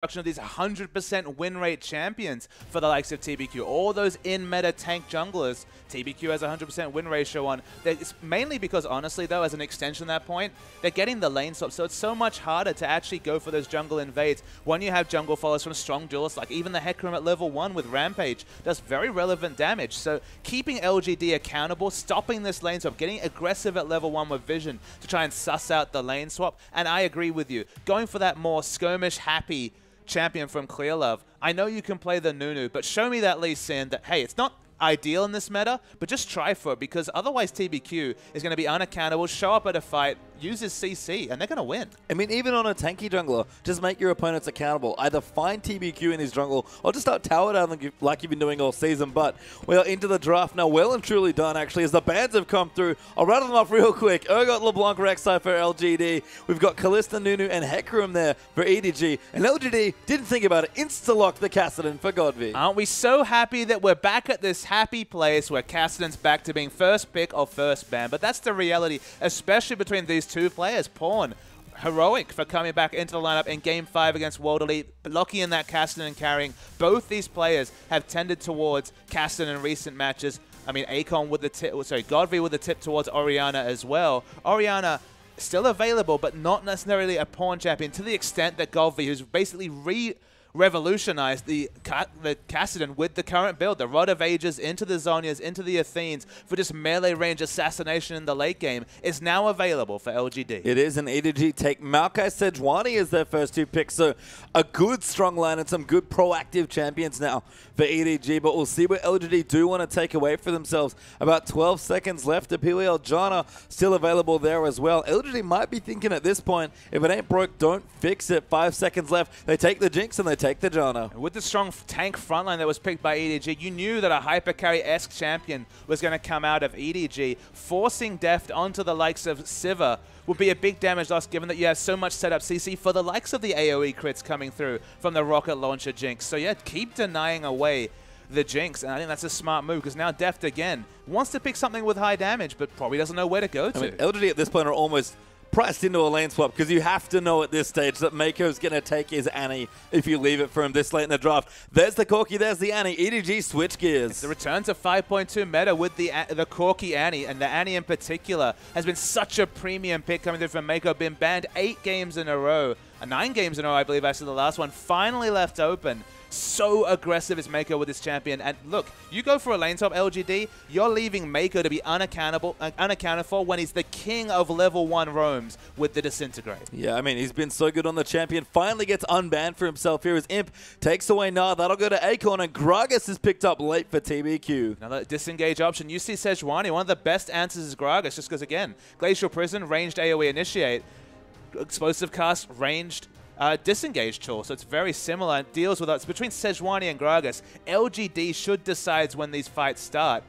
of these 100% win rate champions for the likes of TBQ. All those in-meta tank junglers, TBQ has a 100% win ratio on. It's mainly because, honestly, though, as an extension of that point, they're getting the lane swap, so it's so much harder to actually go for those jungle invades when you have jungle followers from strong duelists, like even the Hecarim at level 1 with Rampage does very relevant damage. So keeping LGD accountable, stopping this lane swap, getting aggressive at level 1 with Vision to try and suss out the lane swap, and I agree with you, going for that more skirmish happy champion from Clearlove. I know you can play the Nunu, but show me that Lee Sin that, hey, it's not ideal in this meta, but just try for it, because otherwise TBQ is going to be unaccountable, show up at a fight, use his CC, and they're going to win. I mean, even on a tanky jungler, just make your opponents accountable. Either find TBQ in his jungle, or just start tower down like you've been doing all season. But we are into the draft now, well and truly done, actually, as the bans have come through. I'll rattle them off real quick. Urgot, LeBlanc, Rek'Sai for LGD. We've got Kalista, Nunu, and Hecarim there for EDG. And LGD didn't think about it. Insta-lock the Kassadin for GODV. Aren't we so happy that we're back at this happy place where Kassadin's back to being first pick or first ban? But that's the reality, especially between these two players. Pawn, heroic for coming back into the lineup in Game 5 against World Elite, locking in that Kassadin and carrying. Both these players have tended towards Kassadin in recent matches. I mean, Acorn with the tip, sorry, GODV with the tip towards Orianna as well. Orianna still available, but not necessarily a pawn champion, to the extent that GODV, who's basically revolutionized the Kassadin with the current build, the Rod of Ages into the Zhonyas, into the Athenes, for just melee range assassination in the late game, is now available for LGD. It is an EDG take Maokai, Sejuani as their first two picks, so a good strong line and some good proactive champions now for EDG, but we'll see what LGD do want to take away for themselves. About 12 seconds left. PLL Janna still available there as well. LGD might be thinking at this point, if it ain't broke, don't fix it. 5 seconds left. They take the Jinx and they take the Janna. With the strong tank frontline that was picked by EDG, you knew that a hyper carry-esque champion was going to come out of EDG. Forcing Deft onto the likes of Sivir would be a big damage loss, given that you have so much setup CC for the likes of the AoE crits coming through from the rocket launcher Jinx. So yeah, keep denying away the Jinx, and I think that's a smart move, because now Deft again wants to pick something with high damage, but probably doesn't know where to go to. I mean, LGD at this point are almost priced into a lane swap, because you have to know at this stage that Meiko's going to take his Annie if you leave it for him this late in the draft. There's the Corki, there's the Annie. EDG switch gears. It's the return to 5.2 meta with the Corki Annie, and the Annie in particular has been such a premium pick coming through from Meiko. Been banned 8 games in a row, 9 games in a row, I believe, actually the last one. Finally left open. So aggressive is Meiko with this champion. And look, you go for a lane top LGD, you're leaving Meiko to be unaccounted for when he's the king of level 1 roams with the Disintegrate. Yeah, I mean, he's been so good on the champion. Finally gets unbanned for himself here as Imp takes away Gnar. That'll go to Acorn, and Gragas is picked up late for TBQ. Another disengage option. You see Sejuani, one of the best answers is Gragas, just because, again, Glacial Prison, ranged AoE initiate, explosive cast, ranged disengage tool, so it's very similar. It deals with it's between Sejuani and Gragas. LGD should decide when these fights start,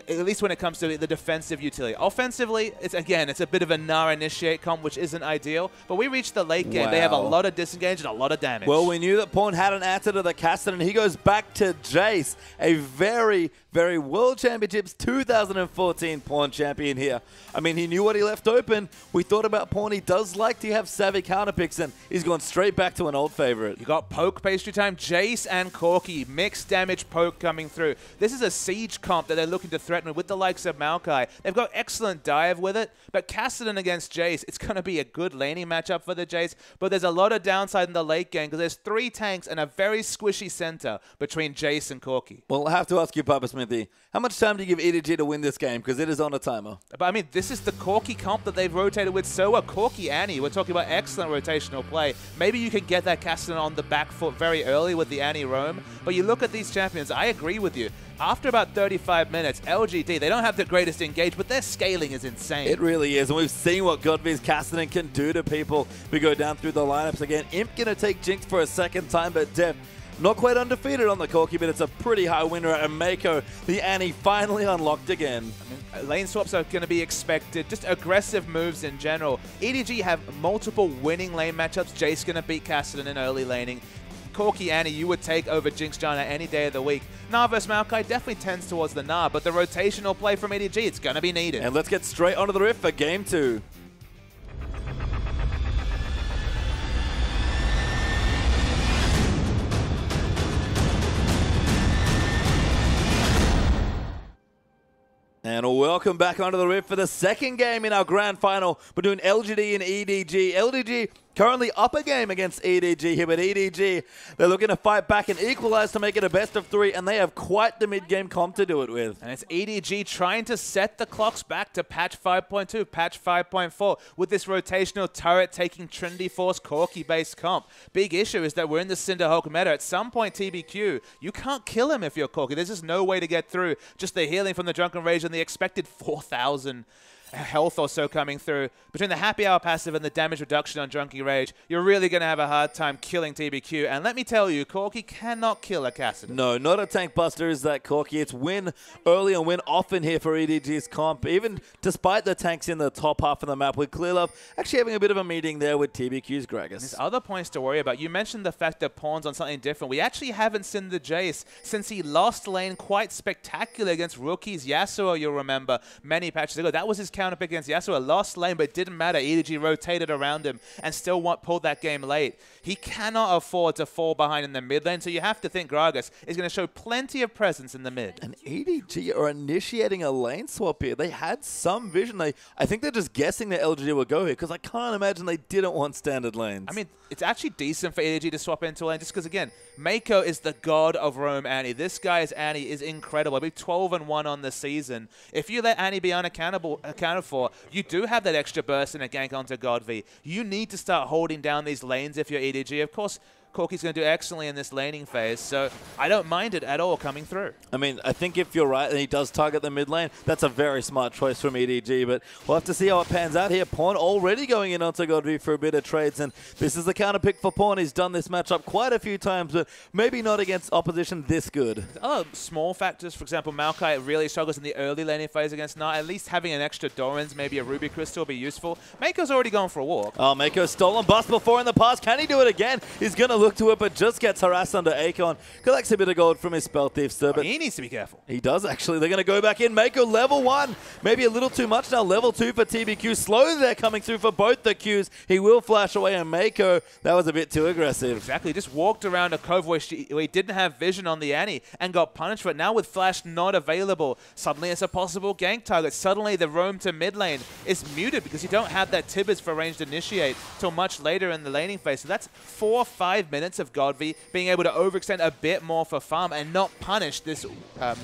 at least when it comes to the defensive utility. Offensively, it's a bit of a Gnar initiate comp, which isn't ideal, but we reach the late game. Wow. They have a lot of disengage and a lot of damage. Well, we knew that Pawn had an answer to the Kassadin, and he goes back to Jayce, a very, very World Championships 2014 Pawn champion here. I mean, he knew what he left open. We thought about Pawn. He does like to have savvy counter picks, and he's gone straight back to an old favorite. You got poke pastry time, Jayce and Corki, mixed damage poke coming through. This is a siege comp that they're looking to threaten with the likes of Maokai. They've got excellent dive with it, but Kassadin against Jayce, it's going to be a good laning matchup for the Jayce, but there's a lot of downside in the late game, because there's 3 tanks and a very squishy center between Jayce and Corki. Well, I have to ask you, Papa Smithy, how much time do you give EDG to win this game? Because it is on a timer. But I mean, this is the Corki comp that they've rotated with. So a Corki Annie. We're talking about excellent rotational play. Maybe you can get that Kassadin on the back foot very early with the Annie roam. But you look at these champions, I agree with you. After about 35 minutes, LGD, they don't have the greatest engage, but their scaling is insane. It really is, and we've seen what GODV's Kassadin can do to people. We go down through the lineups again. Imp going to take Jinx for a second time, but Deft not quite undefeated on the Corki, but it's a pretty high win rate. And Meiko, the Annie, finally unlocked again. I mean, lane swaps are going to be expected. Just aggressive moves in general. EDG have multiple winning lane matchups. Jayce going to beat Kassadin in early laning. Corki Annie you would take over Jinx Janna any day of the week. Gnar vs Maokai definitely tends towards the Gnar, but the rotational play from EDG, it's going to be needed. And let's get straight onto the riff for Game 2. And welcome back onto the Rift for the second game in our grand final between LGD and EDG. LGD currently up a game against EDG here, but EDG, they're looking to fight back and equalize to make it a best of 3, and they have quite the mid-game comp to do it with. And it's EDG trying to set the clocks back to patch 5.2, patch 5.4, with this rotational turret taking Trinity Force Corki-based comp. Big issue is that we're in the Cinderhulk meta. At some point, TBQ, you can't kill him if you're Corki. There's just no way to get through. Just the healing from the Drunken Rage and the expected 4,000 health or so coming through. Between the Happy Hour passive and the damage reduction on Drunken Rage, you're really going to have a hard time killing TBQ. And let me tell you, Corki cannot kill a Kassadin. No, not a tank buster is that Corki. It's win early and win often here for EDG's comp, even despite the tanks in the top half of the map, with Clearlove actually having a bit of a meeting there with TBQ's Gragas. There's other points to worry about. You mentioned the fact that Pawn's on something different. We actually haven't seen the Jayce since he lost lane quite spectacular against rookies Yasuo, you'll remember, many patches ago. That was his counter pick against Yasuo. Lost lane, but it didn't matter. EDG rotated around him and still pulled that game late. He cannot afford to fall behind in the mid lane, so you have to think Gragas is going to show plenty of presence in the mid. And EDG are initiating a lane swap here. They had some vision. I think they're just guessing that LGD would go here, because I can't imagine they didn't want standard lanes. I mean, it's actually decent for EDG to swap into a lane, just because, again, Meiko is the god of roam Annie. This guy's Annie is incredible. I believe 12-1 on the season. If you let Annie be accounted for, you do have that extra burst and a gank onto GODV. You need to start holding down these lanes if you're EDG. Of course, Corki's going to do excellently in this laning phase, so I don't mind it at all coming through. I mean, I think if you're right and he does target the mid lane, that's a very smart choice from EDG, but we'll have to see how it pans out here. Pawn already going in onto GODV for a bit of trades, and this is the counter pick for Pawn. He's done this matchup quite a few times, but maybe not against opposition this good. Other small factors, for example, Maokai really struggles in the early laning phase against Gnar. At least having an extra Doran's, maybe a Ruby Crystal will be useful. Meiko's already going for a walk. Oh, Meiko's stolen bust before in the past. Can he do it again? He's going to look to it, but just gets harassed under Acorn. Collects a bit of gold from his Spell Thief, sir. But he needs to be careful. He does, actually. They're going to go back in. Meiko level 1. Maybe a little too much now. Level 2 for TBQ. Slowly they're coming through for both the Qs. He will flash away, and Meiko, that was a bit too aggressive. Exactly. Just walked around a cove where he didn't have vision on the Annie and got punished for it. Now with Flash not available, suddenly it's a possible gank target. Suddenly the roam to mid lane is muted because you don't have that Tibbers for ranged initiate till much later in the laning phase. So that's 4 or 5 minutes of GODV being able to overextend a bit more for farm and not punish this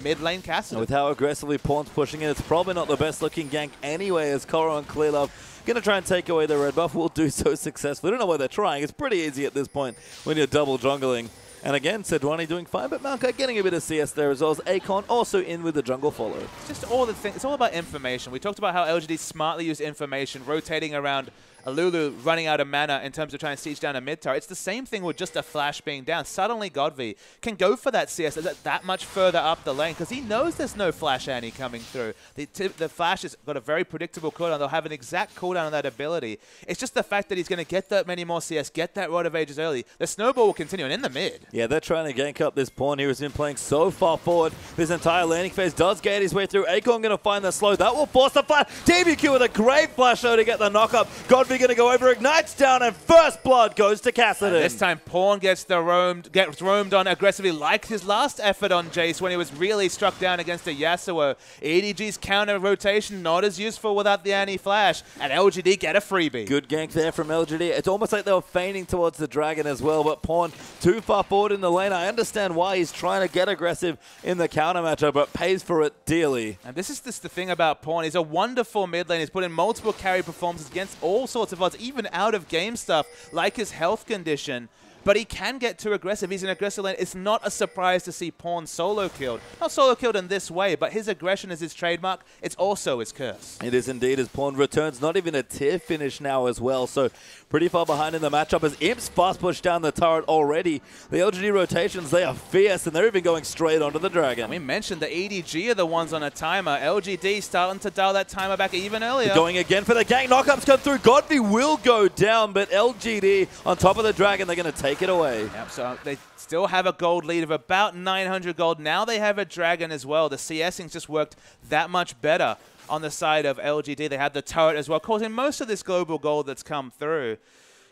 mid lane Kassadin. With how aggressively Pawn's pushing in, it's probably not the best looking gank anyway, as Korra and Clearlove going to try and take away the red buff. Will do so successfully. I don't know why they're trying. It's pretty easy at this point when you're double jungling. And again, Sejuani doing fine, but Maokai getting a bit of CS there as well, as Acorn also in with the jungle follow. It's just all the things. It's all about information. We talked about how LGD smartly used information, rotating around Lulu running out of mana in terms of trying to siege down a mid tower. It's the same thing with just a flash being down. Suddenly GODV can go for that CS that much further up the lane because he knows there's no flash Annie coming through. The flash has got a very predictable cooldown. They'll have an exact cooldown on that ability. It's just the fact that he's going to get that many more CS, get that Rod of Ages early. The snowball will continue, and in the mid. Yeah, they're trying to gank up this Pawn here who's been playing so far forward. This entire laning phase does gate his way through. Acorn going to find the slow. That will force the flash. TBQ with a great flash though to get the knock up. GODV going to go over, ignites down, and first blood goes to Kassadin. This time Pawn gets roamed on aggressively, like his last effort on Jayce when he was really struck down against a Yasuo. EDG's counter rotation not as useful without the Annie flash, and LGD get a freebie. Good gank there from LGD. It's almost like they were feigning towards the dragon as well, but Pawn too far forward in the lane. I understand why he's trying to get aggressive in the counter matchup, but pays for it dearly. And this is just the thing about Pawn. He's a wonderful mid lane. He's put in multiple carry performances against all sorts of odds, even out of game stuff like his health condition. But he can get too aggressive. He's an aggressive lane. It's not a surprise to see Pawn solo killed. Not solo killed in this way, but his aggression is his trademark. It's also his curse. It is indeed, as Pawn returns not even a tier finish now as well. So pretty far behind in the matchup as Imps fast push down the turret already. The LGD rotations, they are fierce, and they're even going straight onto the dragon. And we mentioned the EDG are the ones on a timer. LGD starting to dial that timer back even earlier. They're going again for the gank. Knockups come through. GODV will go down, but LGD on top of the dragon, they're going to take it away. Yep, so they still have a gold lead of about 900 gold. Now they have a dragon as well. The CSing just worked that much better on the side of LGD. They had the turret as well, causing most of this global gold that's come through.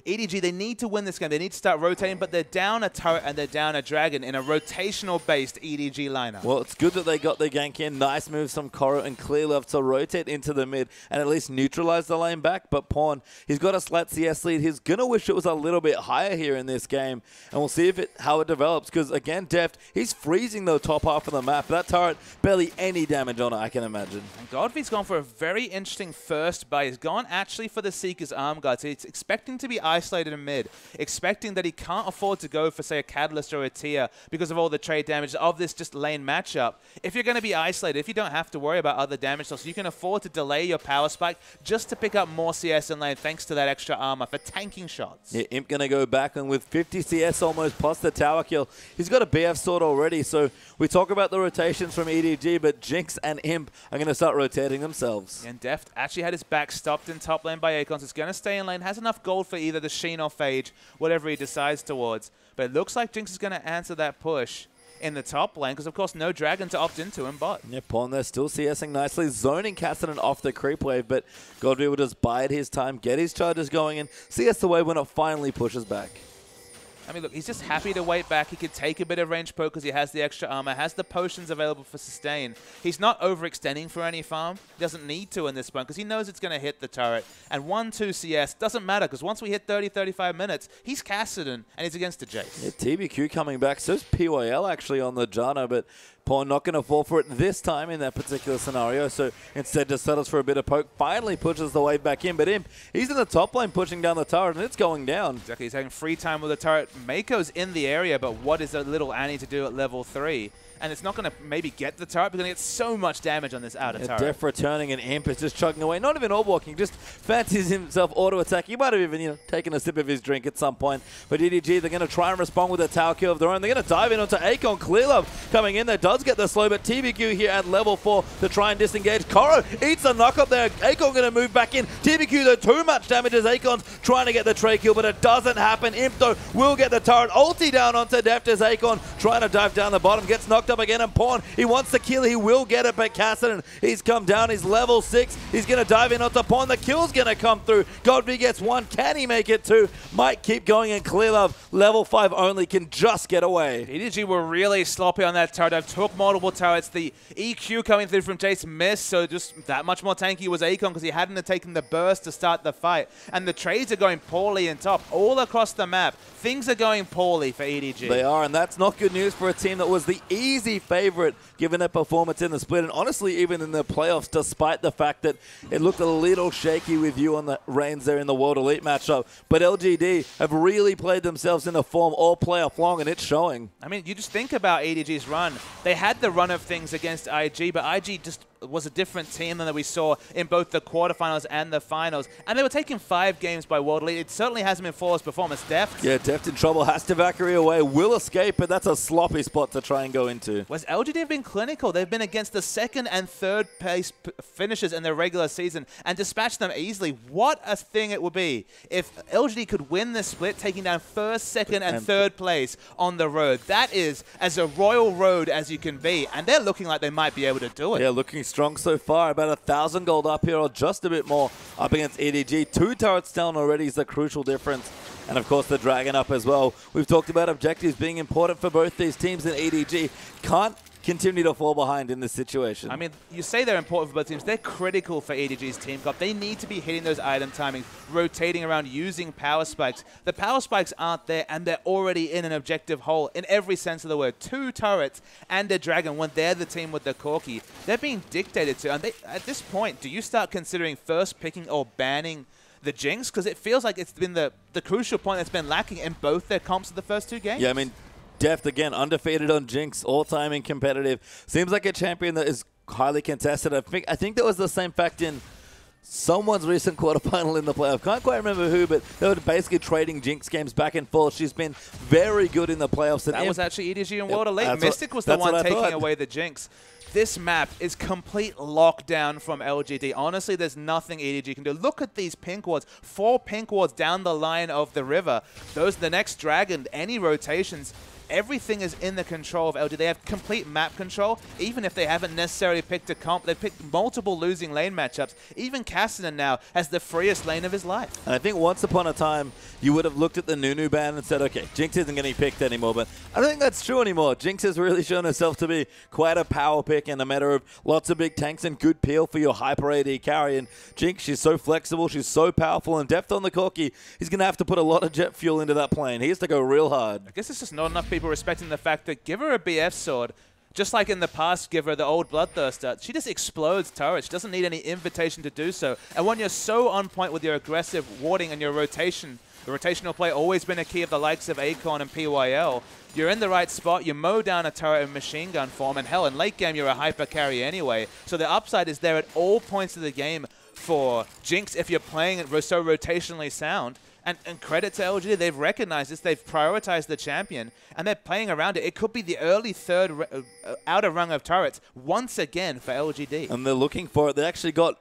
EDG, they need to win this game. They need to start rotating, but they're down a turret and they're down a dragon in a rotational-based EDG lineup. Well, it's good that they got the gank in. Nice moves from Koro and Clearlove to rotate into the mid and at least neutralize the lane back. But Pawn, he's got a slight CS lead. He's going to wish it was a little bit higher here in this game. And we'll see how it develops. Because, again, Deft, he's freezing the top half of the map. That turret, barely any damage on it, I can imagine. And GODV's gone for a very interesting first buy. He's gone actually for the Seeker's Arm Guard. So he's expecting to be isolated in mid, expecting that he can't afford to go for, say, a Catalyst or a Tia because of all the trade damage of this just lane matchup. If you're going to be isolated, if you don't have to worry about other damage loss, you can afford to delay your power spike just to pick up more CS in lane thanks to that extra armor for tanking shots. Yeah, Imp going to go back, and with 50 CS almost plus the tower kill, he's got a BF sword already. So we talk about the rotations from EDG, but Jinx and Imp are going to start rotating themselves. And Deft actually had his back stopped in top lane by Acorn, so he's going to stay in lane, has enough gold for either the Sheen or Phage, whatever he decides towards. But it looks like Jinx is going to answer that push in the top lane, because of course no dragon to opt into in bot. Yeah, Pawn there still CSing nicely, zoning Kassadin off the creep wave, but GODV will just bide his time, get his charges going, and CS the way when it finally pushes back. I mean, look, he's just happy to wait back. He could take a bit of range poke because he has the extra armor, has the potions available for sustain. He's not overextending for any farm. He doesn't need to in this point because he knows it's going to hit the turret. And 1-2 CS doesn't matter because once we hit 30-35 minutes, he's Kassadin and he's against the Jayce. Yeah, TBQ coming back. So's PYL actually on the Janna, but Pawn not going to fall for it this time in that particular scenario, so instead just settles for a bit of poke, finally pushes the wave back in, but Imp, he's in the top lane pushing down the turret, and it's going down. Exactly, he's having free time with the turret. Meiko's in the area, but what is a little Annie to do at level 3? And it's not going to maybe get the turret, but going to get so much damage on this outer turret. Deft returning, and Imp is just chugging away. Not even orb walking, just fancies himself auto attack. He might have even, taken a sip of his drink at some point. But EDG, they're going to try and respond with a tower kill of their own. They're going to dive in onto Acorn. Clearlove coming in there, does get the slow, but TBQ here at level 4 to try and disengage. Koro eats a knock up there. Acorn going to move back in. TBQ, though, too much damage as Acorn's trying to get the trade kill, but it doesn't happen. Imp, though, will get the turret. Ulti down onto Deft as Acorn trying to dive down the bottom. Gets knocked up again, and Pawn, he wants the kill. He will get it, but Kassadin, he's come down. He's level 6. He's going to dive in onto Pawn. The kill's going to come through. GODV gets 1. Can he make it 2? Might keep going, and Clearlove, level 5 only, can just get away. EDG were really sloppy on that turret. I've took multiple turrets. The EQ coming through from Jayce missed, so just that much more tanky was Acorn because he hadn't taken the burst to start the fight. And the trades are going poorly in top. All across the map, things are going poorly for EDG. They are, and that's not good news for a team that was the easy favorite given their performance in the split, and honestly even in the playoffs, despite the fact that it looked a little shaky with you on the reins there in the World Elite matchup. But LGD have really played themselves into form all playoff long, and it's showing. I mean, you just think about EDG's run. They had the run of things against IG, but IG just was a different team than that we saw in both the quarterfinals and the finals. And they were taking 5 games by World Elite. It certainly hasn't been flawless performance. Deft. Yeah, Deft in trouble. Has to Valkyrie away. Will escape, but that's a sloppy spot to try and go into. Whereas LGD have been clinical. They've been against the 2nd and 3rd place finishers in their regular season and dispatched them easily. What a thing it would be if LGD could win this split, taking down 1st, 2nd, and 3rd place on the road. That is as a royal road as you can be, and they're looking like they might be able to do it. Yeah, looking strong so far. About 1,000 gold up here, or just a bit more up against EDG. 2 turrets down already is the crucial difference. And of course the Dragon up as well. We've talked about objectives being important for both these teams, and EDG can't continue to fall behind in this situation. I mean, you say they're important for both teams. They're critical for EDG's team comp. They need to be hitting those item timings, rotating around, using power spikes. The power spikes aren't there, and they're already in an objective hole in every sense of the word. 2 turrets and a Dragon when they're the team with the Corki. They're being dictated to. And at this point, do you start considering first picking or banning the Jinx? Because it feels like it's been the crucial point that's been lacking in both their comps of the first 2 games. Yeah, I mean, Deft, again, undefeated on Jinx, all-time in competitive. Seems like a champion that is highly contested. I think that was the same fact in someone's recent quarterfinal in the playoff. Can't quite remember who, but they were basically trading Jinx games back and forth. She's been very good in the playoffs. That was actually EDG and World Elite. Mystic was the one taking away the Jinx. This map is complete lockdown from LGD. Honestly, there's nothing EDG can do. Look at these pink wards. 4 pink wards down the line of the river. Those, the next Dragon, any rotations, everything is in the control of LGD. They have complete map control, even if they haven't necessarily picked a comp. They've picked multiple losing lane matchups. Even Kassadin now has the freest lane of his life. And I think once upon a time, you would have looked at the Nunu ban and said, okay, Jinx isn't getting picked anymore, but I don't think that's true anymore. Jinx has really shown herself to be quite a power pick in a matter of lots of big tanks and good peel for your hyper AD carry. And Jinx, she's so flexible, she's so powerful, and Deft on the Corki, he's going to have to put a lot of jet fuel into that plane. He has to go real hard. I guess it's just not enough people respecting the fact that give her a BF sword, just like in the past, give her the old Bloodthirster, she just explodes turrets. She doesn't need any invitation to do so. And when you're so on point with your aggressive warding and your rotation, the rotational play always been a key of the likes of Acorn and PYL. You're in the right spot, you mow down a turret in machine gun form, and hell, in late game you're a hyper carry anyway. So the upside is there at all points of the game for Jinx if you're playing it so rotationally sound. And credit to LGD, they've recognized this, they've prioritized the champion, and they're playing around it. It could be the early third outer rung of turrets once again for LGD. And they're looking for it. They actually got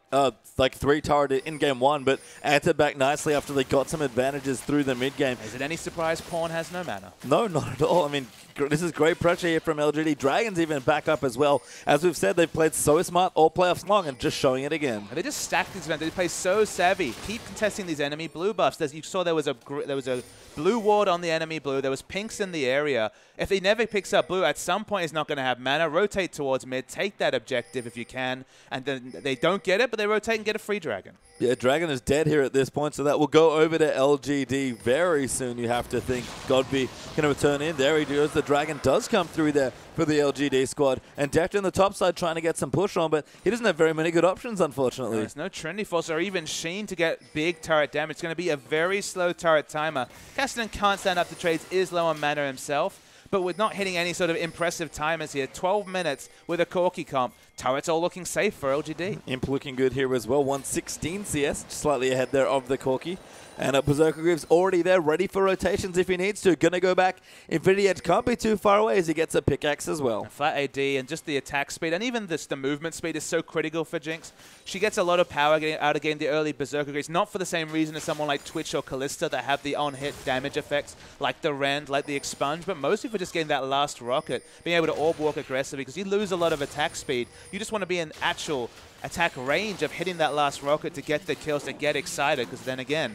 like 3 turret in game 1, but answered back nicely after they got some advantages through the mid game. Is it any surprise Pawn has no mana? No, not at all. I mean, this is great pressure here from LGD. Dragon's even back up as well. As we've said, they've played so smart all playoffs long and just showing it again. And they just stack these events. They play so savvy. Keep contesting these enemy blue buffs. You saw there was a blue ward on the enemy blue. There was pinks in the area. If he never picks up blue, at some point he's not going to have mana. Rotate towards mid. Take that objective if you can. And then they don't get it, but they rotate and get a free dragon. Yeah, Dragon is dead here at this point, so that will go over to LGD very soon, you have to think. GODV going to return in. There he goes. The Dragon does come through there for the LGD squad. And Deft on the top side trying to get some push on, but he doesn't have very many good options, unfortunately. There's no Trinity Force or even Sheen to get big turret damage. It's going to be a very slow turret timer. Kassadin can't stand up to trades, is low on mana himself. But with not hitting any sort of impressive timers here, 12 minutes with a Corki comp, turrets all looking safe for LGD. Imp looking good here as well, 116 CS, slightly ahead there of the Corki. And Berserker Greaves already there, ready for rotations if he needs to. Gonna go back. Infinity Edge can't be too far away as he gets a pickaxe as well. And flat AD and just the attack speed, and even the movement speed is so critical for Jinx. She gets a lot of power getting out of game the early Berserker Greaves, not for the same reason as someone like Twitch or Kalista that have the on-hit damage effects, like the Rend, like the Expunge, but mostly for just getting that last rocket, being able to orb walk aggressively, because you lose a lot of attack speed. You just want to be in actual attack range of hitting that last rocket to get the kills, to get excited, because then again,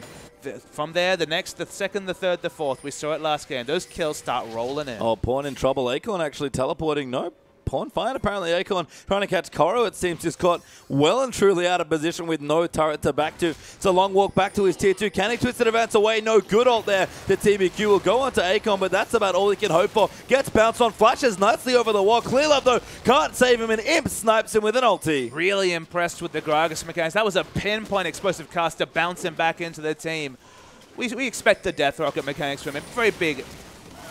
from there, the second, the third, the fourth, we saw it last game, those kills start rolling in. Oh, Pawn in trouble. Acorn actually teleporting. Nope. Pawn fine. Apparently Acorn trying to catch Koro, it seems, just caught well and truly out of position with no turret to back to. It's a long walk back to his tier 2. Can he twist it advance away? No good ult there. The TBQ will go on to Acorn, but that's about all he can hope for. Gets bounced on, flashes nicely over the wall. Clearlove, though, can't save him, and Imp snipes him with an ulti. Really impressed with the Gragas mechanics. That was a pinpoint explosive caster bouncing back into the team. We expect the Death Rocket mechanics from him. Very big.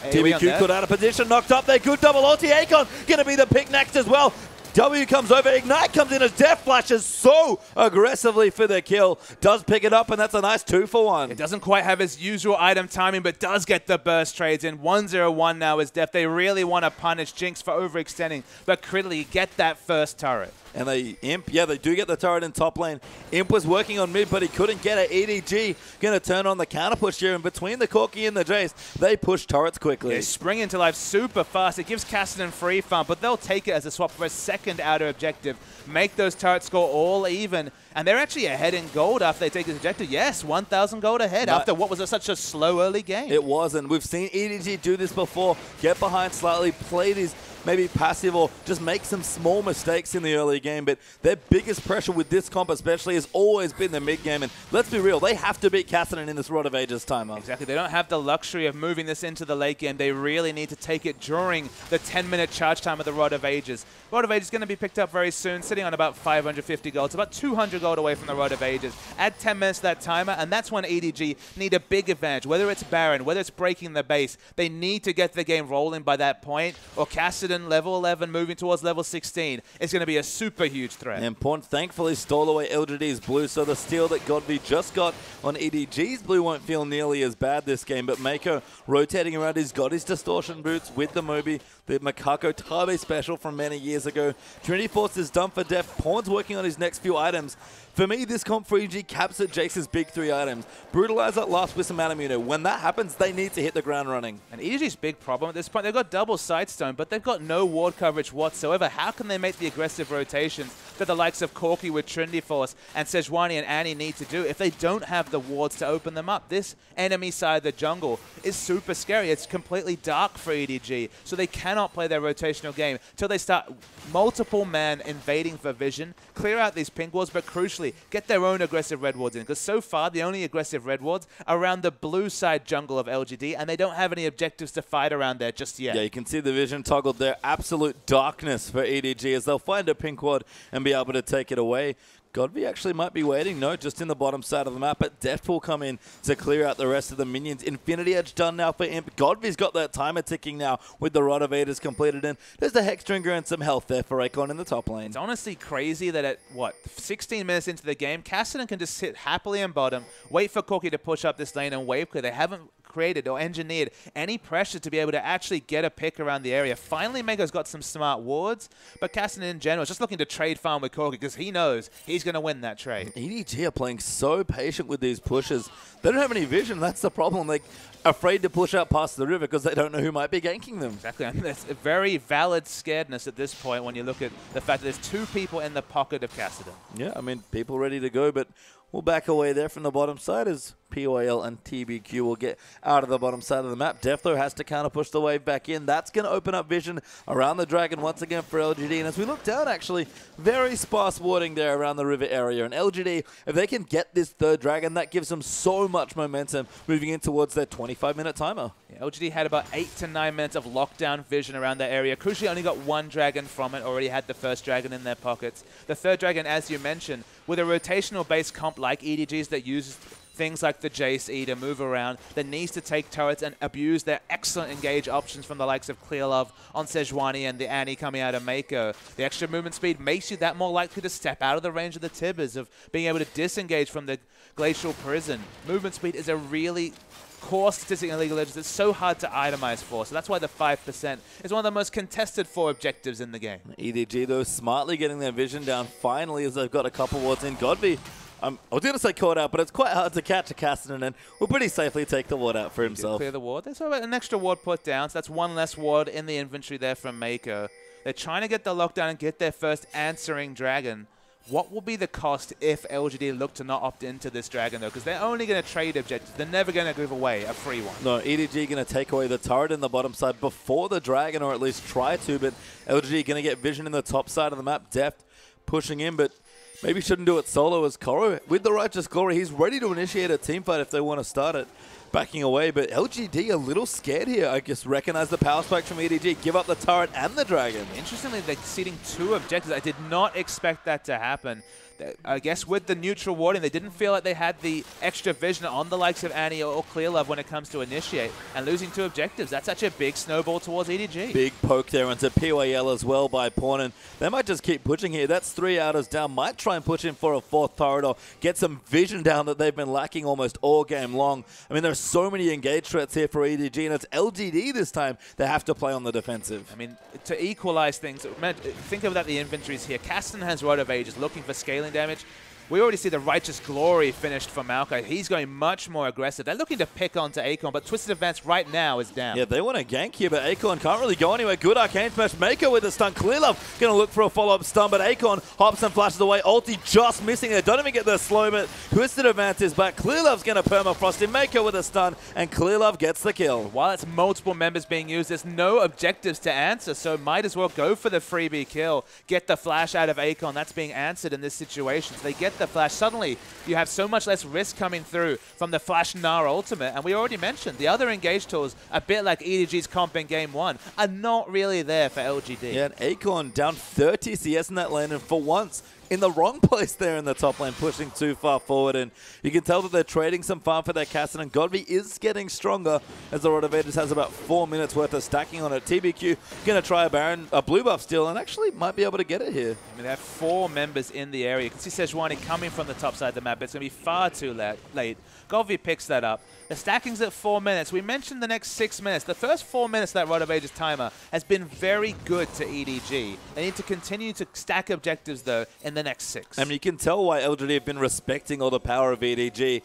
TBQ cut out of position, knocked up there. Good double ulti. Acorn going to be the pick next as well. W comes over, Ignite comes in as Deft flashes so aggressively for the kill. Does pick it up, and that's a nice 2-for-1. It doesn't quite have his usual item timing, but does get the burst trades in. 1-0-1 now is Deft. They really want to punish Jinx for overextending, but critically get that first turret. And Imp, yeah, they do get the turret in top lane. Imp was working on mid, but he couldn't get it. EDG going to turn on the counter push here, and between the Corki and the Jayce, they push turrets quickly. They spring into life super fast. It gives Kassadin free farm, but they'll take it as a swap for a second outer objective. Make those turrets score all even, and they're actually ahead in gold after they take this objective. Yes, 1,000 gold ahead after what was such a slow early game. It was, and we've seen EDG do this before. Get behind slightly, play these maybe passive or just make some small mistakes in the early game, but their biggest pressure with this comp especially has always been the mid game, and let's be real, they have to beat Kassadin in this Rod of Ages timer. Exactly, they don't have the luxury of moving this into the late game. They really need to take it during the 10-minute charge time of the Rod of Ages. Rod of Ages is going to be picked up very soon, sitting on about 550 gold. It's about 200 gold away from the Rod of Ages. Add 10 minutes to that timer, and that's when EDG need a big advantage. Whether it's Baron, whether it's breaking the base, they need to get the game rolling by that point, or Kassadin level 11 moving towards level 16 is going to be a super huge threat. And Pawn thankfully stole away LGD's blue, so the steal that GODV just got on EDG's blue won't feel nearly as bad this game, but Meiko rotating around, he's got his distortion boots with the Moby, the Makako Tabe special from many years ago. Trinity Force is done for Deft. Pawn's working on his next few items. For me, this comp for EDG caps at Jayce's big 3 items. Brutalizer, Last Wisp, and Manamuno. When that happens, they need to hit the ground running. And EDG's big problem at this point, they've got double Sightstone, but they've got no ward coverage whatsoever. How can they make the aggressive rotations that the likes of Corki with Trinity Force and Sejuani and Annie need to do if they don't have the wards to open them up? This enemy side of the jungle is super scary. It's completely dark for EDG, so they cannot play their rotational game till they start multiple man invading for vision, clear out these pink wards, but crucially, get their own aggressive red wards in, because so far the only aggressive red wards are around the blue side jungle of LGD, and they don't have any objectives to fight around there just yet. Yeah, you can see the vision toggled there. Absolute darkness for EDG as they'll find a pink ward and be able to take it away. GODV actually might be waiting. No, just in the bottom side of the map, but Deft will come in to clear out the rest of the minions. Infinity Edge done now for Imp. GODV's got that timer ticking now with the Rod of Aether's completed in. There's the Hexdringer and some health there for Acorn in the top lane. It's honestly crazy that at, 16 minutes into the game, Kassadin can just sit happily in bottom, wait for Corki to push up this lane and wave clear. They haven't created or engineered any pressure to be able to actually get a pick around the area. Finally, Meiko's got some smart wards, but Kassadin in general is just looking to trade farm with Corki because he knows he's going to win that trade. EDG are playing so patient with these pushes. They don't have any vision. That's the problem. They're afraid to push out past the river because they don't know who might be ganking them. Exactly. I mean, that's a very valid scaredness at this point when you look at the fact that there's 2 people in the pocket of Kassadin. Yeah, I mean, people ready to go, but we'll back away there from the bottom side as PYL and TBQ will get out of the bottom side of the map. Deft, though, has to counter push the wave back in. That's going to open up vision around the dragon once again for LGD. And as we look down, actually, very sparse warding there around the river area. And LGD, if they can get this 3rd dragon, that gives them so much momentum moving in towards their 25-minute timer. Yeah, LGD had about 8 to 9 minutes of lockdown vision around that area. Crucially, only got 1 dragon from it. Already had the 1st dragon in their pockets. The 3rd dragon, as you mentioned, with a rotational-based comp like EDG's that uses things like the Jayce E to move around, that needs to take turrets and abuse their excellent engage options from the likes of Clearlove on Sejuani and the Annie coming out of Meiko. The extra movement speed makes you that more likely to step out of the range of the Tibbers, of being able to disengage from the Glacial Prison. Movement speed is a really core statistic in League of Legends. It's so hard to itemize for, so that's why the 5% is one of the most contested 4 objectives in the game. EDG, though, smartly getting their vision down finally as they've got a couple wards in. GODV, I was going to say caught out, but it's quite hard to catch a Kassadin, and will pretty safely take the ward out for himself. Clear the ward. There's an extra ward put down, so that's 1 less ward in the inventory there from Meiko. They're trying to get the lockdown and get their first answering dragon. What will be the cost if LGD look to not opt into this dragon, though? Because they're only going to trade objectives. They're never going to give away a free one. No, EDG going to take away the turret in the bottom side before the dragon, or at least try to, but LGD going to get vision in the top side of the map. Deft pushing in, but maybe shouldn't do it solo as Koro. With the Righteous Glory, he's ready to initiate a teamfight if they want to start it. Backing away, but LGD a little scared here. I guess recognize the power spike from EDG, give up the turret and the dragon. Interestingly, they're conceding 2 objectives. I did not expect that to happen. I guess with the neutral warding, they didn't feel like they had the extra vision on the likes of Annie or Clearlove when it comes to initiate. And losing 2 objectives, that's such a big snowball towards EDG. Big poke there onto PYL as well by Pawn, and they might just keep pushing here. That's 3 outers down. Might try and push in for a 4th turret or get some vision down that they've been lacking almost all game long. I mean, there's so many engaged threats here for EDG, and it's LGD this time. They have to play on the defensive. I mean, to equalize things, think about the inventories here. Kassadin has Rod of Ages looking for scaling damage. We already see the Righteous Glory finished for Maokai. He's going much more aggressive. They're looking to pick onto Acorn, but Twisted Advance right now is down. Yeah, they want to gank here, but Acorn can't really go anywhere. Good Arcane Smash. Meiko with a stun. Clearlove going to look for a follow-up stun, but Acorn hops and flashes away. Ulti just missing there. Don't even get the slow, but Twisted Advance is back. Clearlove's going to permafrost him. Meiko with a stun, and Clearlove gets the kill. While it's multiple members being used, there's no objectives to answer, so might as well go for the freebie kill. Get the flash out of Acorn. That's being answered in this situation. So they get the flash. Suddenly, you have so much less risk coming through from the Flash Gnar ultimate. And we already mentioned, the other engage tools, a bit like EDG's comp in Game 1, are not really there for LGD. Yeah, and Acorn down 30 CS in that lane, and for once, in the wrong place there in the top lane, pushing too far forward. And you can tell that they're trading some farm for their Kassadin, and GODV is getting stronger as the Rod of Ages has about 4 minutes worth of stacking on it. TBQ going to try a blue buff steal, and actually might be able to get it here. I mean, they have 4 members in the area. You can see Sejuani coming from the top side of the map, but it's going to be far too late. GODV picks that up. The stacking's at 4 minutes. We mentioned the next 6 minutes. The first 4 minutes of that Rod of Ages timer has been very good to EDG. They need to continue to stack objectives, though, in the the next 6. I mean, you can tell why LGD have been respecting all the power of EDG.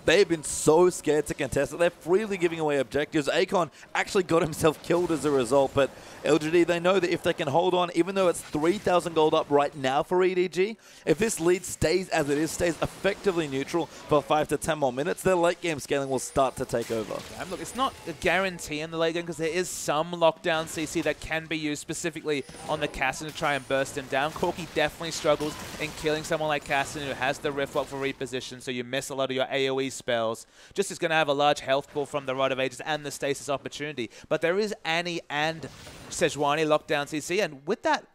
They've been so scared to contest it. They're freely giving away objectives. Acorn actually got himself killed as a result, but LGD, they know that if they can hold on, even though it's 3,000 gold up right now for EDG, if this lead stays as it is, stays effectively neutral for 5 to 10 more minutes, their late game scaling will start to take over. And look, it's not a guarantee in the late game because there is some lockdown CC that can be used specifically on the Kassadin to try and burst him down. Corki definitely struggles in killing someone like Kassadin who has the Rift Walk for reposition, so you miss a lot of your AoE spells. Just is going to have a large health pool from the Rod of Ages and the Stasis opportunity. But there is Annie and Sejuani lockdown CC, and with that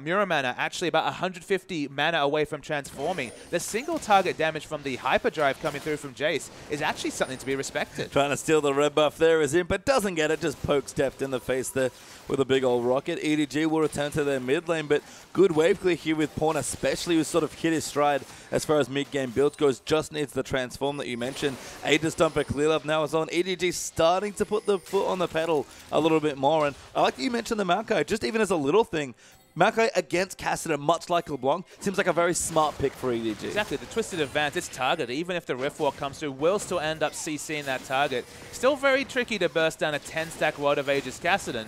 Mura mana, actually about 150 mana away from transforming, the single target damage from the hyperdrive coming through from Jayce is actually something to be respected. Trying to steal the red buff there is in, but doesn't get it, just pokes Deft in the face there with a big old rocket. EDG will return to their mid lane, but good wave clear here with Pawn, especially who's sort of hit his stride as far as mid-game build goes, just needs the transform that you mentioned. Aegis dump for Clearlove now is on. EDG starting to put the foot on the pedal a little bit more, and I like that you mentioned the Maokai, just even as a little thing. Maokai against Kassadin, much like LeBlanc, seems like a very smart pick for EDG. Exactly, the Twisted Advance, its target, even if the Rift Walk comes through, will still end up CCing that target. Still very tricky to burst down a 10-stack Rod of Ages Kassadin.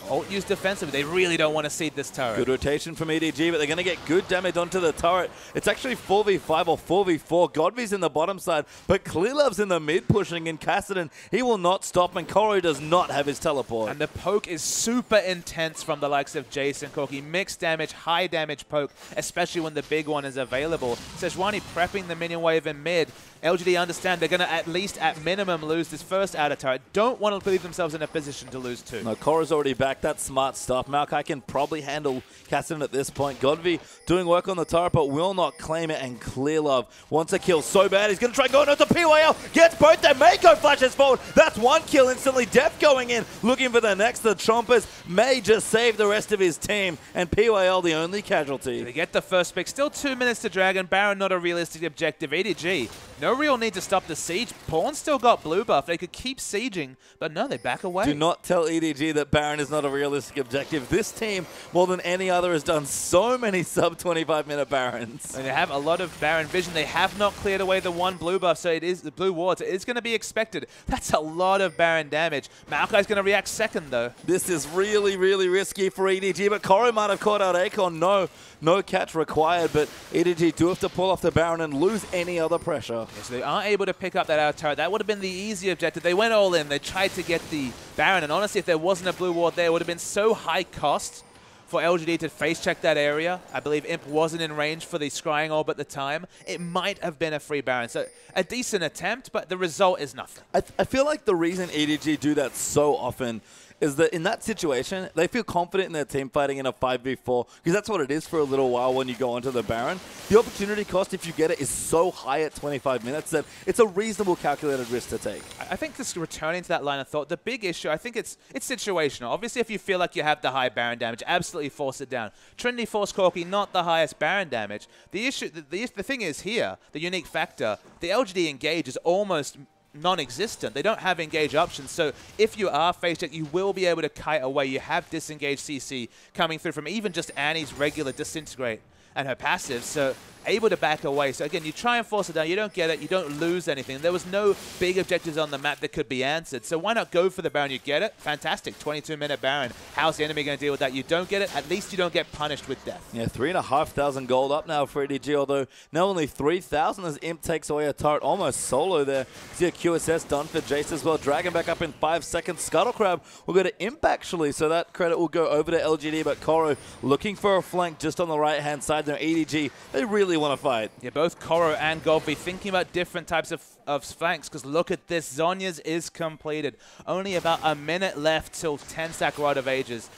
Ult used defensively. They really don't want to seed this turret. Good rotation from EDG, but they're going to get good damage onto the turret. It's actually 4v5 or 4v4. GODV's in the bottom side, but Clearlove's in the mid pushing, and Kassadin, he will not stop, and Koro does not have his teleport. And the poke is super intense from the likes of Jayce and Corki. Mixed damage, high damage poke, especially when the big one is available. Sejuani prepping the minion wave in mid. LGD understand they're going to at least, at minimum, lose this first outer turret. Don't want to leave themselves in a position to lose 2. No, Koro's already back. That's smart stuff. Maokai can probably handle Kassadin at this point. GODV doing work on the turret, but will not claim it, and Clearlove wants a kill so bad. He's going to try going out to PYL. Gets both there. Meiko flashes forward. That's one kill instantly. Deft going in, looking for the next. The Chompers may just save the rest of his team, and PYL the only casualty. They get the first pick. Still 2 minutes to Dragon. Baron not a realistic objective. EDG, no real need to stop the siege. Pawn still got blue buff. They could keep sieging, but no, they back away. Do not tell EDG that Baron is not a realistic objective. This team, more than any other, has done so many sub-25-minute Barons. And they have a lot of Baron vision. They have not cleared away the one blue buff, so it is the blue wards. It is going to be expected. That's a lot of Baron damage. Maokai's going to react second, though. This is really, really risky for EDG, but Koro might have caught out Acorn. No catch required, but EDG do have to pull off the Baron and lose any other pressure. Yeah, so they aren't able to pick up that outer turret. That would have been the easy objective. They went all in. They tried to get the Baron, and honestly, if there wasn't a blue ward there, it would have been so high cost for LGD to face check that area. I believe Imp wasn't in range for the Scrying Orb at the time. It might have been a free Baron. So a decent attempt, but the result is nothing. I feel like the reason EDG do that so often is that in that situation, they feel confident in their team fighting in a 5v4, because that's what it is for a little while when you go onto the Baron. The opportunity cost, if you get it, is so high at 25 minutes that it's a reasonable calculated risk to take. I think this returning to that line of thought, the big issue, I think it's situational. Obviously, if you feel like you have the high Baron damage, absolutely force it down. Trinity Force Corki, not the highest Baron damage. The issue, the thing is here, the unique factor, the LGD engage is almost non-existent. They don't have engage options, so if you are face check, you will be able to kite away. You have disengage CC coming through from even just Annie's regular disintegrate and her passive, so able to back away. So again, you try and force it down, you don't get it, you don't lose anything. There was no big objectives on the map that could be answered, so why not go for the Baron? You get it, fantastic, 22-minute Baron. How's the enemy going to deal with that? You don't get it, at least you don't get punished with death. Yeah, 3,500 gold up now for EDG, although now only 3,000 as Imp takes away a turret almost solo there. See a QSS done for Jayce as well. Dragon back up in 5 seconds. Scuttle Crab will go to Imp actually, so that credit will go over to LGD, but Koro looking for a flank just on the right-hand side there. EDG, they really want to fight. Yeah, both Koro and GODV thinking about different types of flanks, because look at this. Zhonya's is completed. Only about a minute left till 10-stack Rod of Ages.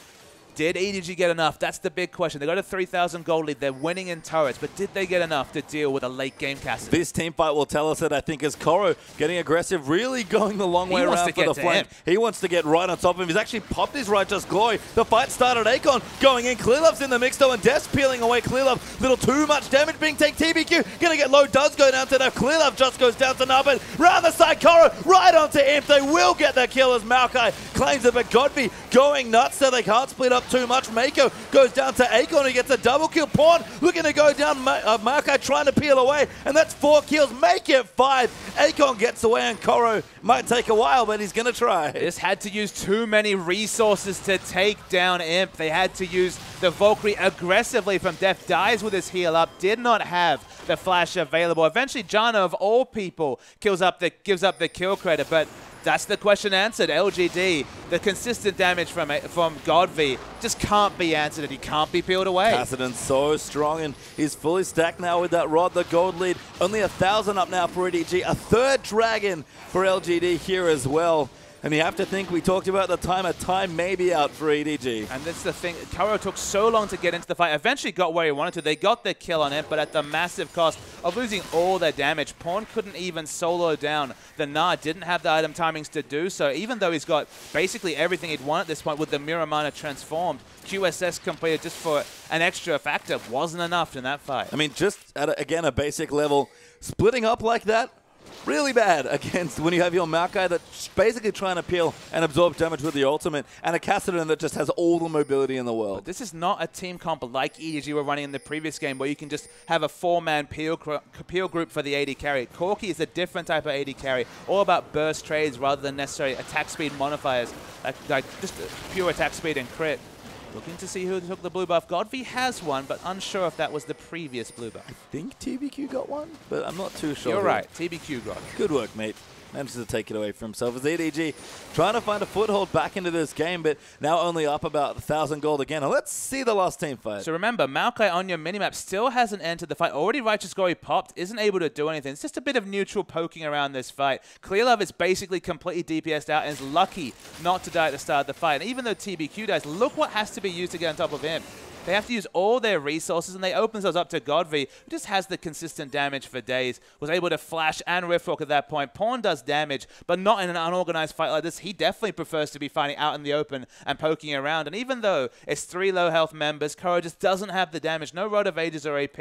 Did EDG get enough? That's the big question. They got a 3,000 gold lead. They're winning in turrets, but did they get enough to deal with a late game Kassadin? This team fight will tell us that, I think, as Koro getting aggressive, really going the long way around for the flank. He wants to get right on top of him. He's actually popped his Righteous Glory. The fight started. Acorn going in. Clearlove's in the mix though, and Deft peeling away Clearlove. Little too much damage being taken. TBQ gonna get low. Does go down to Deft. Clearlove just goes down to Nubbin. Round the side, Koro right onto Imp. They will get the kill as Maokai claims it, but GODV going nuts so they can't split up. too much. Meiko goes down to Acorn. He gets a double kill. Pawn looking to go down. Maokai trying to peel away, and that's 4 kills. Make it 5. Acorn gets away, and Koro might take a while, but he's going to try. They just had to use too many resources to take down Imp. They had to use the Valkyrie aggressively from Deft. Dies with his heal up. Did not have the flash available. Eventually, Janna, of all people, gives up the kill credit, but that's the question answered. LGD, the consistent damage from GODV just can't be answered, and he can't be peeled away. Kassadin's so strong, and he's fully stacked now with that rod, the gold lead. Only 1,000 up now for EDG. A third dragon for LGD here as well. And you have to think, we talked about the time may be out for EDG. And that's the thing, Kuro took so long to get into the fight, eventually got where he wanted to. They got the kill on it, but at the massive cost of losing all their damage. Pawn couldn't even solo down the Gnar, didn't have the item timings to do so, even though he's got basically everything he'd want at this point with the Mirror Mana transformed. QSS completed just for an extra factor wasn't enough in that fight. I mean, just at, again, a basic level, splitting up like that, really bad against when you have your Maokai that's basically trying to peel and absorb damage with the ultimate, and a Kassadin that just has all the mobility in the world. But this is not a team comp like EDG were running in the previous game where you can just have a 4-man peel group for the AD carry. Corki is a different type of AD carry, all about burst trades rather than necessarily attack speed modifiers, like just pure attack speed and crit. Looking to see who took the blue buff. GODV has one, but unsure if that was the previous blue buff. I think TBQ got one, but I'm not too sure. You're right. TBQ got it. Good work, mate. Manages to take it away for himself as EDG trying to find a foothold back into this game, but now only up about 1,000 gold again. And let's see the last team fight. So remember, Maokai on your minimap still hasn't entered the fight. Already Righteous Glory popped, isn't able to do anything. It's just a bit of neutral poking around this fight. Clearlove is basically completely DPS'd out and is lucky not to die at the start of the fight. And even though TBQ dies, look what has to be used to get on top of him. They have to use all their resources, and they open themselves up to GODV, who just has the consistent damage for days. Was able to flash and riftwalk at that point. Pawn does damage, but not in an unorganized fight like this. He definitely prefers to be fighting out in the open and poking around. And even though it's 3 low health members, Kuro just doesn't have the damage. No Rod of Ages or AP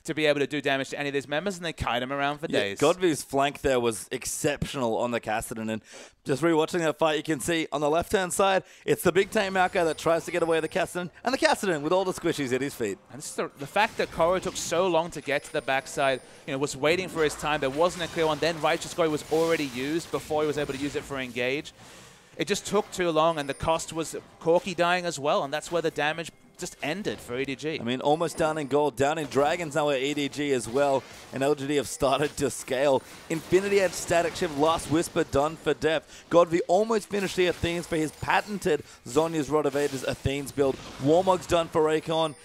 to be able to do damage to any of these members, and they kite him around for days. GODV's flank there was exceptional on the Kassadin, and just rewatching that fight, you can see on the left-hand side, it's the big tank Maokai that tries to get away with the Kassadin, and the Kassadin with all the squishies at his feet. And this is the fact that Kuro took so long to get to the backside, was waiting for his time. There wasn't a clear one. Then Righteous Glory was already used before he was able to use it for engage. It just took too long, and the cost was Corki dying as well, and that's where the damage just ended for EDG. I mean, almost down in gold, down in dragons now at EDG as well, and LGD have started to scale. Infinity Edge Static Shift, Last Whisper done for Deft. GODV almost finished the Athenes for his patented Zhonya's Rod of Ages Athenes build. Warmog's done for Acorn.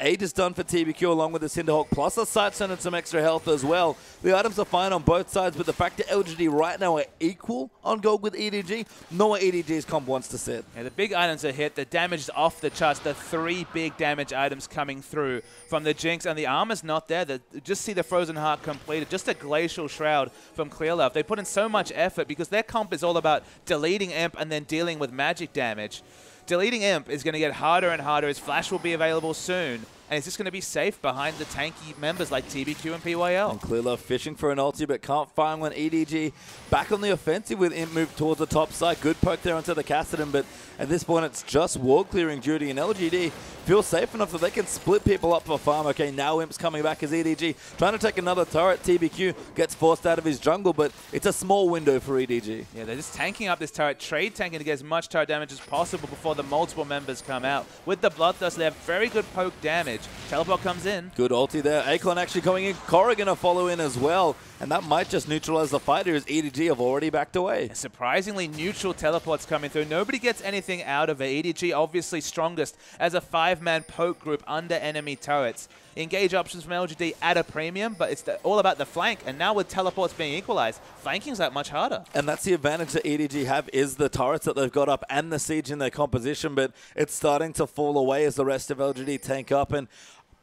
Aegis done for TBQ along with the Cinderhawk, plus a Sightstone and some extra health as well. The items are fine on both sides, but the fact that LGD right now are equal on gold with EDG, know what EDG's comp wants to sit. Yeah, the big items are hit, the damage is off the charts, the 3 big damage items coming through from the Jinx, and the armor's not there. Just see the Frozen Heart completed, just a Glacial Shroud from Clearlove. They put in so much effort because their comp is all about deleting Imp and then dealing with magic damage. Deleting Imp is going to get harder and harder. His flash will be available soon, and it's just going to be safe behind the tanky members like TBQ and PYL. And Clearlove fishing for an ulti, but can't find one. EDG back on the offensive with Imp move towards the top side. Good poke there onto the Kassadin, but at this point it's just ward clearing duty, and LGD feels safe enough that they can split people up for farm. Okay, now Imp's coming back as EDG trying to take another turret. TBQ gets forced out of his jungle, but it's a small window for EDG. Yeah, they're just tanking up this turret, trade tanking to get as much turret damage as possible before the multiple members come out. With the Bloodthirst, they have very good poke damage. Teleport comes in. Good ulti there. Acorn actually going in. Korra gonna follow in as well, and that might just neutralize the fighter as EDG have already backed away. Surprisingly neutral teleports coming through. Nobody gets anything out of it. EDG obviously strongest as a 5-man poke group under enemy turrets. Engage options from LGD at a premium, but it's all about the flank, and now with teleports being equalized, flanking's that much harder. And that's the advantage that EDG have, is the turrets that they've got up and the siege in their composition, but it's starting to fall away as the rest of LGD tank up, and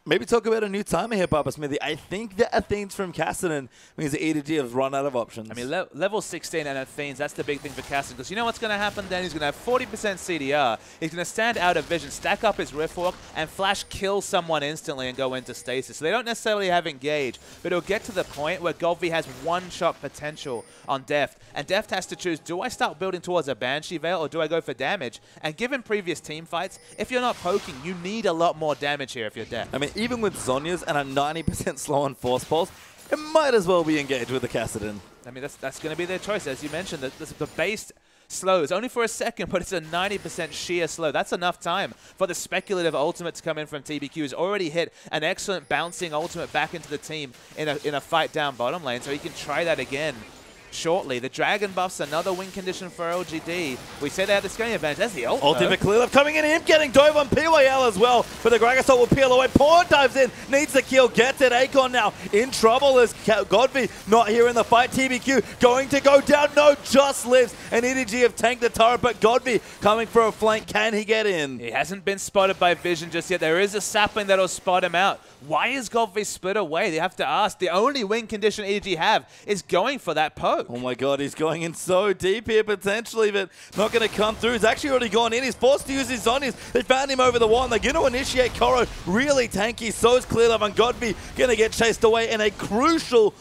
Maybe talk about a new timer here, Papa Smithy. I think that Athene's from Kassadin means the EDG has run out of options. I mean, level 16 and Athene's, that's the big thing for Kassadin. Because you know what's going to happen then? He's going to have 40% CDR. He's going to stand out of vision, stack up his Riftwalk, and flash kill someone instantly and go into stasis. So they don't necessarily have engage, but it'll get to the point where GODV has one-shot potential on Deft. And Deft has to choose, do I start building towards a Banshee Veil or do I go for damage? And given previous team fights, if you're not poking, you need a lot more damage here if you're Deft. I mean, even with Zhonya's and a 90% slow on Force Pulse, it might as well be engaged with the Kassadin. I mean, that's going to be their choice. As you mentioned, the base slow is only for a second, but it's a 90% sheer slow. That's enough time for the speculative ultimate to come in from TBQ, who's already hit an excellent bouncing ultimate back into the team in a fight down bottom lane, so he can try that again shortly. The Dragon buff's another win condition for LGD. We say they have the scaling advantage. That's the ult. Ultimate Clearlove coming in, him getting dove on PYL as well. But the Gragas will peel away. Pawn dives in, needs the kill, gets it. Acorn now in trouble as GODV not here in the fight. TBQ going to go down. No, just lives. And EDG have tanked the turret, but GODV coming for a flank. Can he get in? He hasn't been spotted by vision just yet. There is a sapling that'll spot him out. Why is GODV split away? They have to ask. The only win condition EDG have is going for that poke. Oh my god, he's going in so deep here potentially, but not going to come through. He's actually already gone in. He's forced to use his Zhonya's. They found him over the wall, and they're going to initiate Koro. Really tanky. So is Clearlove, and GODV going to get chased away in a crucial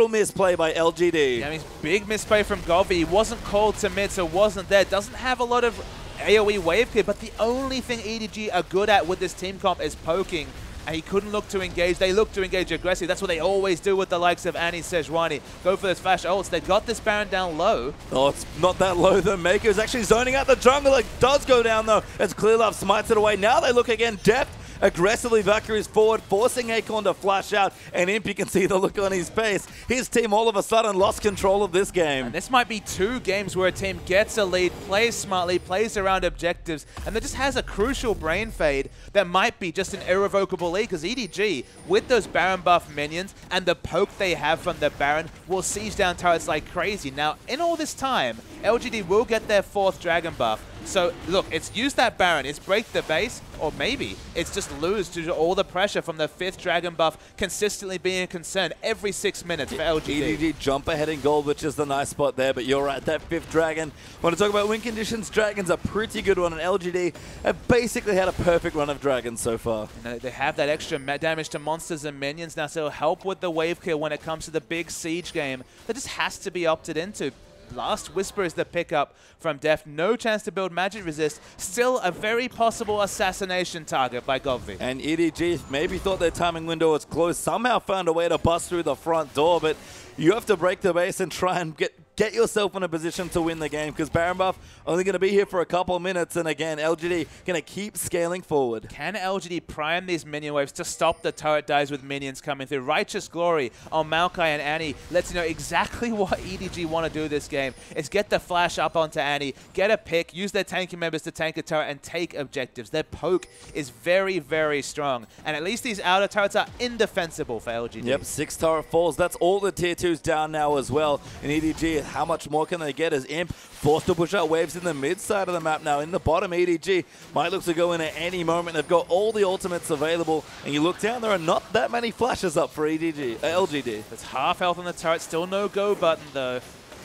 misplay by LGD. Yeah, I mean, big misplay from GODV. He wasn't called to mid, so wasn't there. Doesn't have a lot of AoE wave clear, but the only thing EDG are good at with this team comp is poking. And he couldn't look to engage. They look to engage aggressively. That's what they always do with the likes of Annie, Sejuani. Go for those flash ults. They got this Baron down low. Oh, it's not that low though. Meiko is actually zoning out the jungle. It does go down though as Clearlove smites it away. Now they look again. Deft aggressively Valkyries forward, forcing Acorn to flash out. And Imp, you can see the look on his face. His team all of a sudden lost control of this game. And this might be 2 games where a team gets a lead, plays smartly, plays around objectives, and that just has a crucial brain fade that might be just an irrevocable lead, because EDG, with those Baron buff minions and the poke they have from the Baron, will siege down turrets like crazy. Now, in all this time, LGD will get their 4th Dragon buff. So, look, it's use that Baron, it's break the base, or maybe it's just lose due to all the pressure from the 5th Dragon buff consistently being a concern every 6 minutes for LGD. EDG jump ahead in gold, which is the nice spot there, but you're right, that 5th Dragon. Want to talk about win conditions? Dragon's a pretty good one, and LGD have basically had a perfect run of Dragons so far. You know, they have that extra damage to monsters and minions now, so it'll help with the wave kill when it comes to the big siege game. That just has to be opted into. Last Whisper is the pickup from Deft. No chance to build magic resist. Still a very possible assassination target by GODV. And EDG maybe thought their timing window was closed. Somehow found a way to bust through the front door, but you have to break the base and try and get yourself in a position to win the game, because Baron buff only going to be here for a couple of minutes, and again, LGD going to keep scaling forward. Can LGD prime these minion waves to stop the turret dives with minions coming through? Righteous Glory on Maokai and Annie lets you know exactly what EDG want to do this game. Is get the flash up onto Annie, get a pick, use their tanking members to tank a turret, and take objectives. Their poke is very, very strong, and at least these outer turrets are indefensible for LGD. Yep, 6 turret falls. That's all the tier 2s down now as well. And EDG, how much more can they get as Imp forced to push out waves in the mid side of the map now? In the bottom, EDG might look to go in at any moment. They've got all the ultimates available, and you look down, there are not that many flashes up for LGD. There's half health on the turret, still no go button though.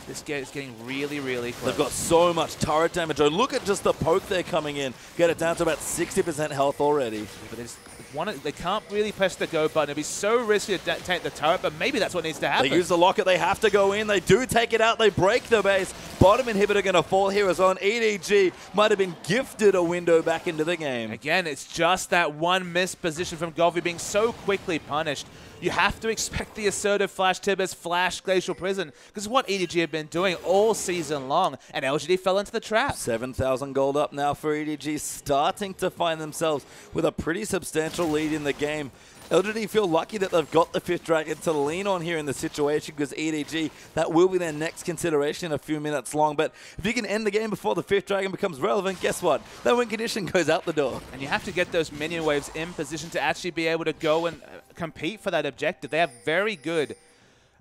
This game is getting really, really close. They've got so much turret damage. Oh, look at just the poke they're coming in. Get it down to about 60% health already. Yeah, but they can't really press the go button. It'd be so risky to take the turret, but maybe that's what needs to happen. They use the locket. They have to go in. They do take it out. They break the base. Bottom inhibitor going to fall here as on. EDG might have been gifted a window back into the game. Again, it's just that one missed position from GODV being so quickly punished. You have to expect the assertive Flash Tibbers, Flash Glacial Prison, because it's what EDG have been doing all season long, and LGD fell into the trap. 7,000 gold up now for EDG, starting to find themselves with a pretty substantial lead in the game. LGD feel lucky that they've got the 5th Dragon to lean on here in the situation, because EDG, that will be their next consideration in a few minutes long. But if you can end the game before the 5th Dragon becomes relevant, guess what? That win condition goes out the door. And you have to get those minion waves in position to actually be able to go and compete for that objective. They have very good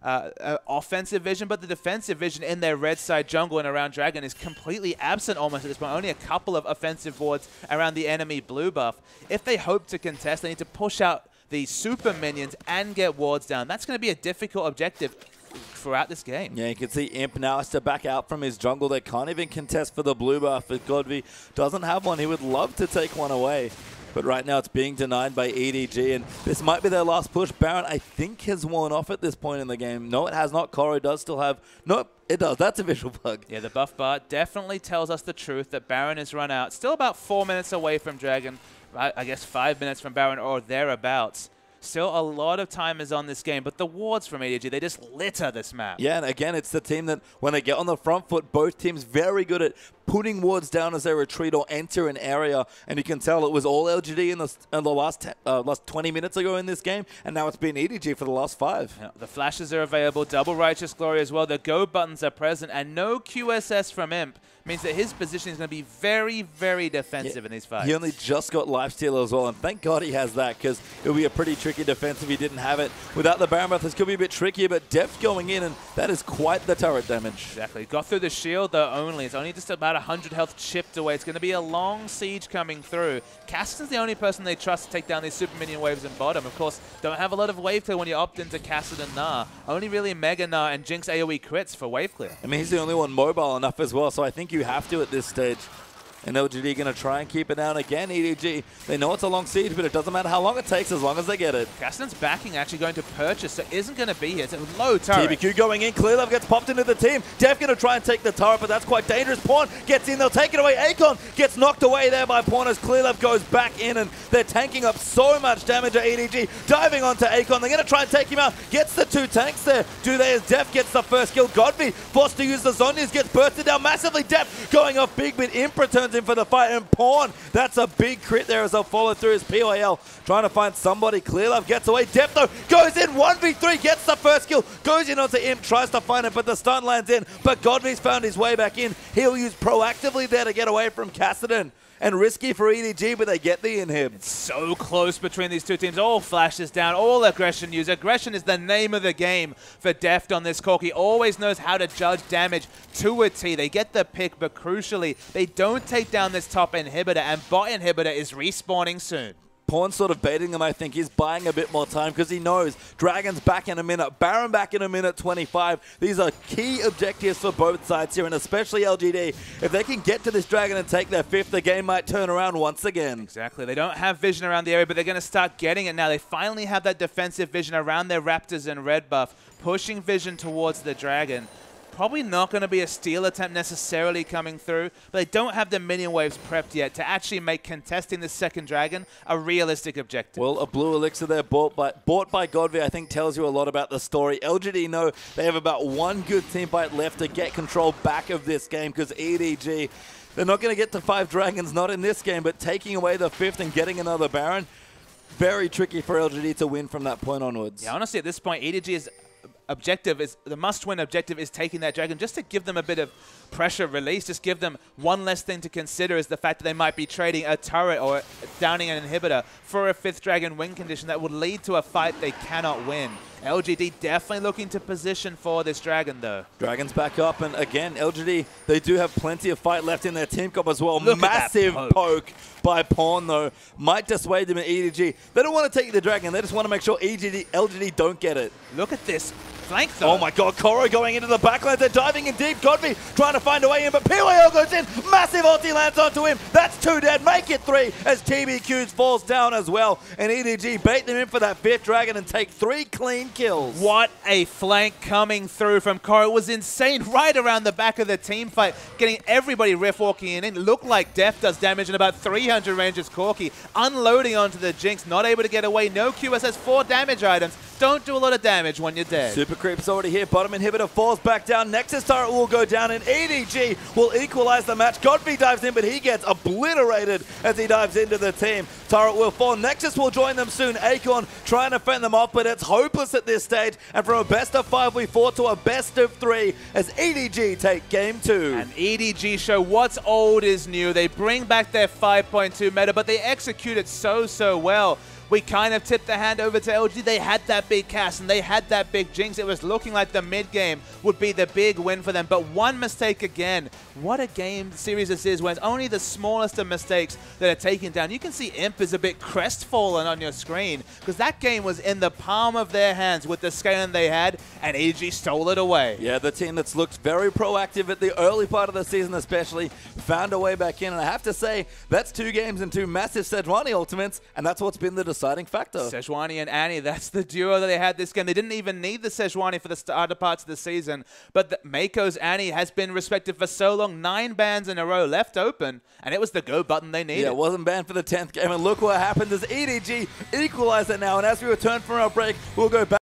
offensive vision, but the defensive vision in their red side jungle and around Dragon is completely absent almost at this point. Only a couple of offensive wards around the enemy blue buff. If they hope to contest, they need to push out the super minions and get wards down. That's going to be a difficult objective throughout this game. Yeah, you can see Imp now has to back out from his jungle. They can't even contest for the blue buff. If GODV doesn't have one, he would love to take one away. But right now it's being denied by EDG, and this might be their last push. Baron, I think, has worn off at this point in the game. No, it has not. Koro does still have... Nope, it does. That's a visual bug. Yeah, the buff bar definitely tells us the truth that Baron has run out. Still about 4 minutes away from Dragon. I guess 5 minutes from Baron or thereabouts. Still a lot of time is on this game, but the wards from EDG, they just litter this map. Yeah, and again, it's the team that when they get on the front foot, both teams very good at putting wards down as they retreat or enter an area, and you can tell it was all LGD in the last 20 minutes ago in this game, and now it's been EDG for the last 5. Yeah, the flashes are available, double Righteous Glory as well, the go buttons are present, and no QSS from Imp means that his position is going to be very, very defensive in these fights. He only just got lifesteal as well, and thank God he has that, because it would be a pretty tricky defense if he didn't have it. Without the Baron buff, this could be a bit trickier, but Deft going in, and that is quite the turret damage. Exactly. Got through the shield, though, only. It's only just about 100 health chipped away. It's going to be a long siege coming through. Kassadin's the only person they trust to take down these super minion waves in bottom. Of course, don't have a lot of wave clear when you opt into Kassadin Gnar. Only really Mega Gnar and Jinx AoE crits for wave clear. I mean, he's the only one mobile enough as well, so I think you have to at this stage. And LGD going to try and keep it down again. EDG, they know it's a long siege, but it doesn't matter how long it takes as long as they get it. Kassadin's backing actually going to purchase, so isn't going to be here. It's a low turret. TBQ going in. Clearlove gets popped into the team. Deft going to try and take the turret, but that's quite dangerous. Pawn gets in. They'll take it away. Acorn gets knocked away there by Pawn as Clearlove goes back in, and they're tanking up so much damage at EDG. Diving onto Acorn. They're going to try and take him out. Gets the 2 tanks there. Do they as Deft gets the first kill. GODV forced to use the Zhonya's, gets bursted down massively. Deft going off big, but Imp returns in for the fight, and Pawn, that's a big crit there as they'll follow through his POL. Trying to find somebody. Clearlove gets away. Deft, though, goes in. 1v3, gets the first kill. Goes in onto Imp, tries to find it, but the stun lands in. But GODV's found his way back in. He'll use proactively there to get away from Kassadin. And risky for EDG, but they get the inhib. It's so close between these two teams. All flashes down, all aggression used. Aggression is the name of the game for Deft on this Corki. Always knows how to judge damage to a T. They get the pick, but crucially, they don't take down this top inhibitor, and bot inhibitor is respawning soon. Pawn's sort of baiting them, I think. He's buying a bit more time because he knows Dragon's back in a minute, Baron back in a minute 25. These are key objectives for both sides here, and especially LGD. If they can get to this Dragon and take their 5th, the game might turn around once again. Exactly. They don't have vision around the area, but they're going to start getting it now. They finally have that defensive vision around their Raptors and red buff, pushing vision towards the Dragon. Probably not going to be a steal attempt necessarily coming through, but they don't have the minion waves prepped yet to actually make contesting the second Dragon a realistic objective. Well, a blue elixir there bought by GODV, I think tells you a lot about the story. LGD know they have about one good team fight left to get control back of this game because EDG, they're not going to get to 5 Dragons, not in this game, but taking away the 5th and getting another Baron, very tricky for LGD to win from that point onwards. Yeah, honestly, at this point, EDG's objective is the must-win objective is taking that Dragon just to give them a bit of pressure release, just give them one less thing to consider is the fact that they might be trading a turret or downing an inhibitor for a 5th Dragon win condition that would lead to a fight they cannot win. LGD definitely looking to position for this Dragon, though. Dragon's back up, and again, LGD, they do have plenty of fight left in their team comp as well. Look Massive poke by Pawn, though. Might dissuade them in EDG. They don't want to take the Dragon. They just want to make sure LGD don't get it. Look at this flank, though. Oh my god, Koro going into the backline. They're diving in deep. GODV trying to find a way in, but PYL goes in. Massive ulti lands onto him. That's 2 dead. Make it 3 as TBQs falls down as well. And EDG bait them in for that 5th Dragon and take 3 clean kills. What a flank coming through from Koro. It was insane right around the back of the team fight, getting everybody riff walking in. It looked like Deft does damage in about 300 range as Corki, unloading onto the Jinx, not able to get away. No QSS, 4 damage items. Don't do a lot of damage when you're dead. Super Creep's already here. Bottom inhibitor falls back down. Nexus turret will go down, and EDG will equalize the match. GODV dives in, but he gets obliterated as he dives into the team. Turret will fall. Nexus will join them soon. Acorn trying to fend them off, but it's hopeless at this stage. And from a best of 5, we fall to a best of 3 as EDG take game 2. And EDG show what's old is new. They bring back their 5.2 meta, but they execute it so well. we kind of tipped the hand over to LG. They had that big cast and they had that big Jinx. It was looking like the mid game would be the big win for them, but one mistake again. What a game series this is when it's only the smallest of mistakes that are taken down. You can see Imp is a bit crestfallen on your screen because that game was in the palm of their hands with the scaling they had, and EDG stole it away. Yeah, the team that's looked very proactive at the early part of the season especially found a way back in, and I have to say, that's 2 games and 2 massive Sejuani ultimates, and that's what's been the deciding factor. Sejuani and Annie, that's the duo that they had this game. They didn't even need the Sejuani for the starter parts of the season, but Meiko's Annie has been respected for so long. 9 bans in a row left open, and it was the go button they needed. Yeah, it wasn't banned for the 10th game, and look what happened as EDG equalize it now, and as we return from our break, we'll go back.